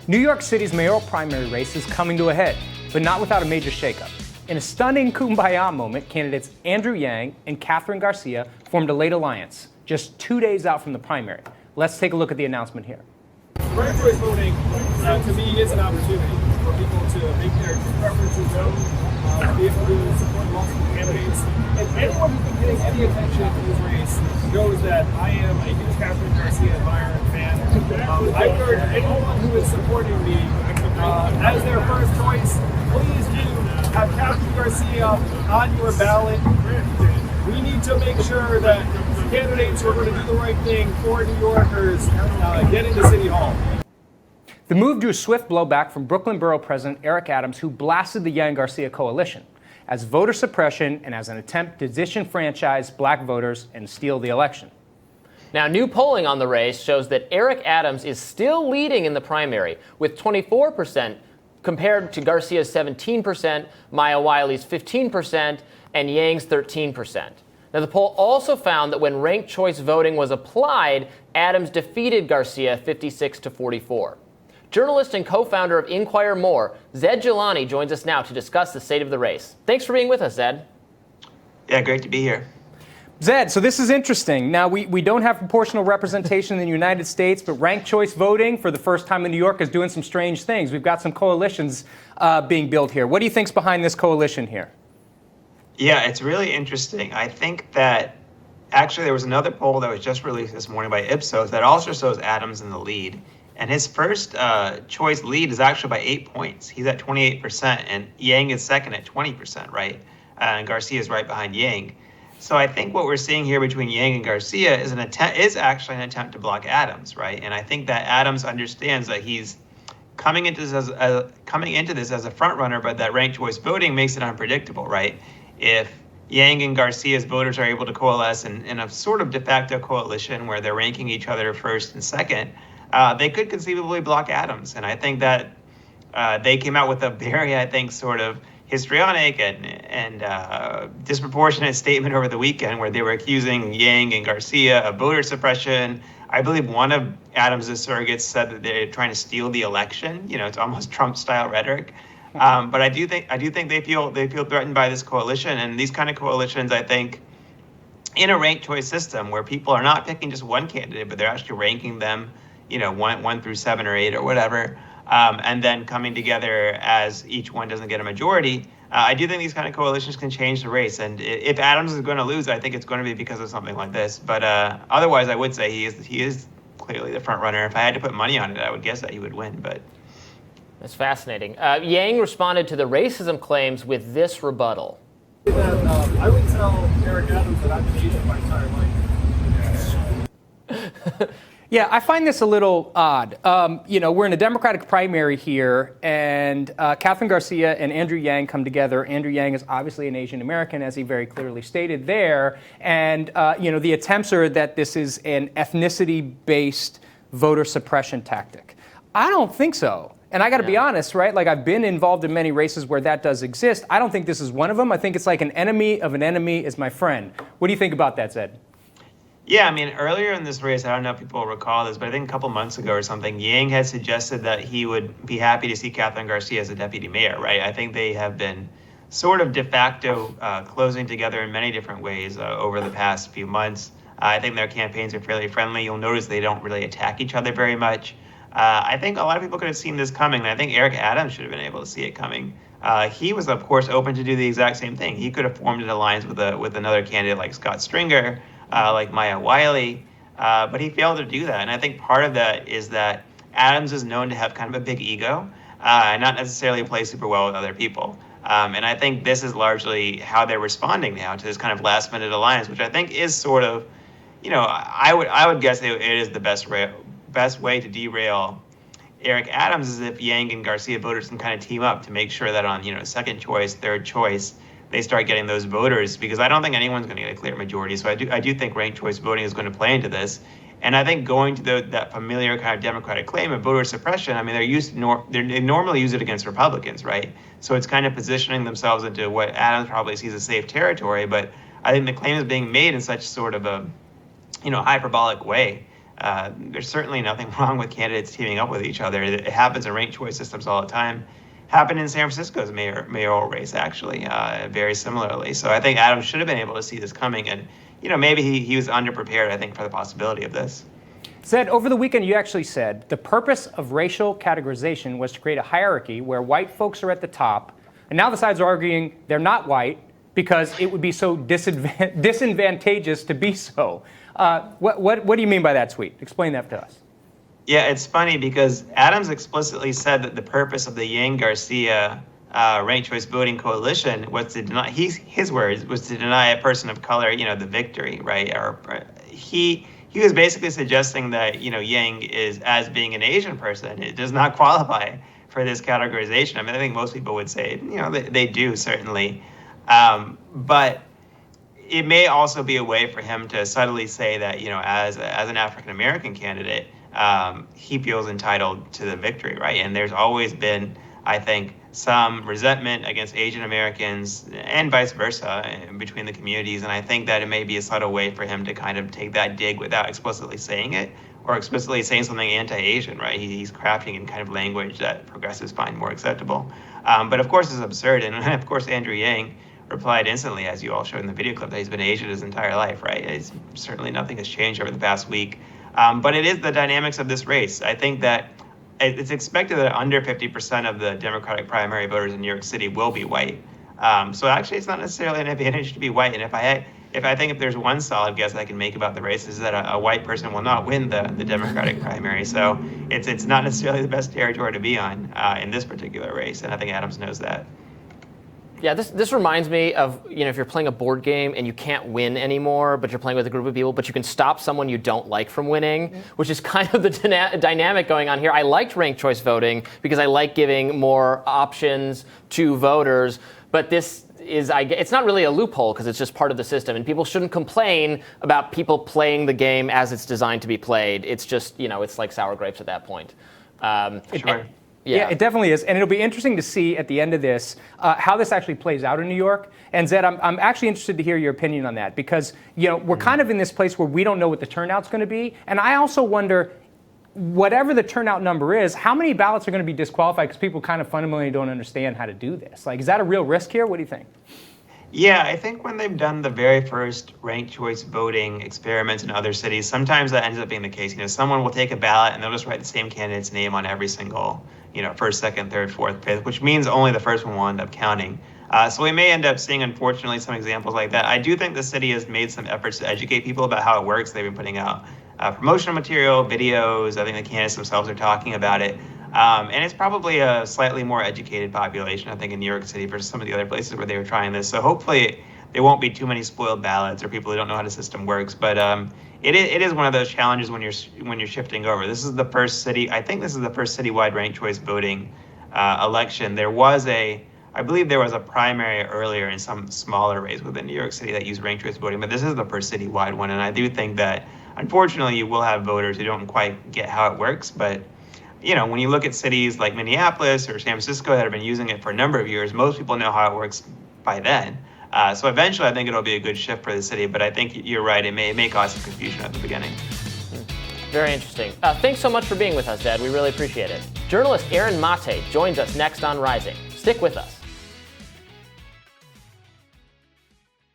New York City's mayoral primary race is coming to a head, but not without a major shakeup. In a stunning kumbaya moment, candidates Andrew Yang and Kathryn Garcia formed a late alliance, just 2 days out from the primary. Let's take a look at the announcement here. Ranked choice voting, to me, is an opportunity for people to make their preferences known, be able to support multiple candidates. And anyone who's been getting any attention in this race knows that I am a huge Kathryn Garcia admirer and fan. I urge anyone who is supporting me as their first choice, please do have Kathryn Garcia on your ballot. We need to make sure that candidates who are going to do the right thing for New Yorkers get into City Hall. The move drew swift blowback from Brooklyn Borough President Eric Adams, who blasted the Yang-Garcia coalition as voter suppression and as an attempt to disenfranchise black voters and steal the election. Now, new polling on the race shows that Eric Adams is still leading in the primary with 24% compared to Garcia's 17%, Maya Wiley's 15%, and Yang's 13%. Now, the poll also found that when ranked choice voting was applied, Adams defeated Garcia 56-44. Journalist and co-founder of Inquire More, Zaid Jilani, joins us now to discuss the state of the race. Thanks for being with us, Zaid. Yeah, great to be here. Zaid, so this is interesting. Now, we don't have proportional representation in the United States, but ranked choice voting for the first time in New York is doing some strange things. We've got some coalitions being built here. What do you think's behind this coalition here? Yeah, it's really interesting. I think that actually there was another poll that was just released this morning by Ipsos that also shows Adams in the lead. And his first choice lead is actually by 8 points. He's at 28%, and Yang is second at 20%, right? And Garcia is right behind Yang. So I think what we're seeing here between Yang and Garcia is actually an attempt to block Adams, right? And I think that Adams understands that he's coming into this as a front runner, but that ranked choice voting makes it unpredictable, right? If Yang and Garcia's voters are able to coalesce in a sort of de facto coalition where they're ranking each other first and second, they could conceivably block Adams. And I think that they came out with a very, I think, sort of histrionic and disproportionate statement over the weekend where they were accusing Yang and Garcia of voter suppression. I believe one of Adams' surrogates said that they're trying to steal the election. You know, it's almost Trump-style rhetoric. But I do think they feel threatened by this coalition, and these kind of coalitions, I think, in a ranked choice system where people are not picking just one candidate, but they're actually ranking them, you know, one through 7 or 8 or whatever, and then coming together as each one doesn't get a majority. I do think these kind of coalitions can change the race, and if Adams is going to lose, I think it's going to be because of something like this. But otherwise, I would say he is clearly the front runner. If I had to put money on it, I would guess that he would win, but. That's fascinating. Yang responded to the racism claims with this rebuttal. I would tell Eric Adams that I've been Asian my entire life. Yeah, I find this a little odd. We're in a Democratic primary here, and Kathryn Garcia and Andrew Yang come together. Andrew Yang is obviously an Asian American, as he very clearly stated there. And, the attempts are that this is an ethnicity-based voter suppression tactic. I don't think so. And I got to be honest, right? Like, I've been involved in many races where that does exist. I don't think this is one of them. I think it's like an enemy of an enemy is my friend. What do you think about that, Zaid? Yeah, I mean, earlier in this race, I don't know if people recall this, but I think a couple months ago or something, Yang had suggested that he would be happy to see Kathryn Garcia as a deputy mayor, right? I think they have been sort of de facto closing together in many different ways over the past few months. I think their campaigns are fairly friendly. You'll notice they don't really attack each other very much. I think a lot of people could have seen this coming, and I think Eric Adams should have been able to see it coming. He was, of course, open to do the exact same thing. He could have formed an alliance with another candidate like Scott Stringer, like Maya Wiley, but he failed to do that. And I think part of that is that Adams is known to have kind of a big ego and not necessarily play super well with other people. And I think this is largely how they're responding now to this kind of last-minute alliance, which I think is sort of, I would guess it is the best way to derail Eric Adams is if Yang and Garcia voters can kind of team up to make sure that on, second choice, third choice, they start getting those voters, because I don't think anyone's going to get a clear majority. So I do think ranked choice voting is going to play into this. And I think going to that familiar kind of Democratic claim of voter suppression, I mean, they normally use it against Republicans, right? So it's kind of positioning themselves into what Adams probably sees as safe territory. But I think the claim is being made in such sort of a, hyperbolic way There's certainly nothing wrong with candidates teaming up with each other. It happens in ranked choice systems all the time. Happened in San Francisco's mayoral race, actually, very similarly. So I think Adams should have been able to see this coming, and maybe he was underprepared, I think, for the possibility of this. Zaid, over the weekend, you actually said the purpose of racial categorization was to create a hierarchy where white folks are at the top, and now the sides are arguing they're not white because it would be so disadvantageous to be so. What do you mean by that tweet? Explain that to us. Yeah, it's funny because Adams explicitly said that the purpose of the Yang-Garcia ranked choice voting coalition was to deny, his words, was to deny a person of color, the victory, right? Or he was basically suggesting that, Yang is, as being an Asian person, it does not qualify for this categorization. I mean, I think most people would say, they do, certainly. But it may also be a way for him to subtly say that, as an African-American candidate, he feels entitled to the victory, right? And there's always been, I think, some resentment against Asian Americans and vice versa between the communities. And I think that it may be a subtle way for him to kind of take that dig without explicitly saying it or explicitly saying something anti-Asian, right? He's crafting in kind of language that progressives find more acceptable. But of course, it's absurd. And of course, Andrew Yang replied instantly, as you all showed in the video clip, that he's been Asian his entire life, right? Certainly nothing has changed over the past week. But it is the dynamics of this race. I think that it's expected that under 50% of the Democratic primary voters in New York City will be white. So actually, it's not necessarily an advantage to be white. And if there's one solid guess I can make about the race is that a white person will not win the Democratic primary. So it's not necessarily the best territory to be on in this particular race. And I think Adams knows that. Yeah, this reminds me of, if you're playing a board game and you can't win anymore, but you're playing with a group of people, but you can stop someone you don't like from winning, which is kind of the dynamic going on here. I liked ranked choice voting because I like giving more options to voters, but this it's not really a loophole because it's just part of the system, and people shouldn't complain about people playing the game as it's designed to be played. It's just, it's like sour grapes at that point. Sure. Yeah, it definitely is. And it'll be interesting to see at the end of this how this actually plays out in New York. And Zaid, I'm actually interested to hear your opinion on that because, we're kind of in this place where we don't know what the turnout's going to be. And I also wonder, whatever the turnout number is, how many ballots are going to be disqualified because people kind of fundamentally don't understand how to do this? Like, is that a real risk here? What do you think? Yeah, I think when they've done the very first ranked choice voting experiments in other cities, sometimes that ends up being the case. Someone will take a ballot and they'll just write the same candidate's name on every single, first, second, third, fourth, fifth, which means only the first one will end up counting. So we may end up seeing, unfortunately, some examples like that. I do think the city has made some efforts to educate people about how it works. They've been putting out promotional material, videos. I think the candidates themselves are talking about it. And it's probably a slightly more educated population, I think, in New York City versus some of the other places where they were trying this. So hopefully there won't be too many spoiled ballots or people who don't know how the system works. But it is one of those challenges when you're shifting over. This is the first city. I think this is the first citywide ranked choice voting election. I believe there was a primary earlier in some smaller race within New York City that used ranked choice voting, but this is the first citywide one. And I do think that, unfortunately, you will have voters who don't quite get how it works. But when you look at cities like Minneapolis or San Francisco that have been using it for a number of years, most people know how it works by then. So eventually, I think it'll be a good shift for the city. But I think you're right; it may cause some confusion at the beginning. Very interesting. Thanks so much for being with us, Zaid. We really appreciate it. Journalist Aaron Mate joins us next on Rising. Stick with us.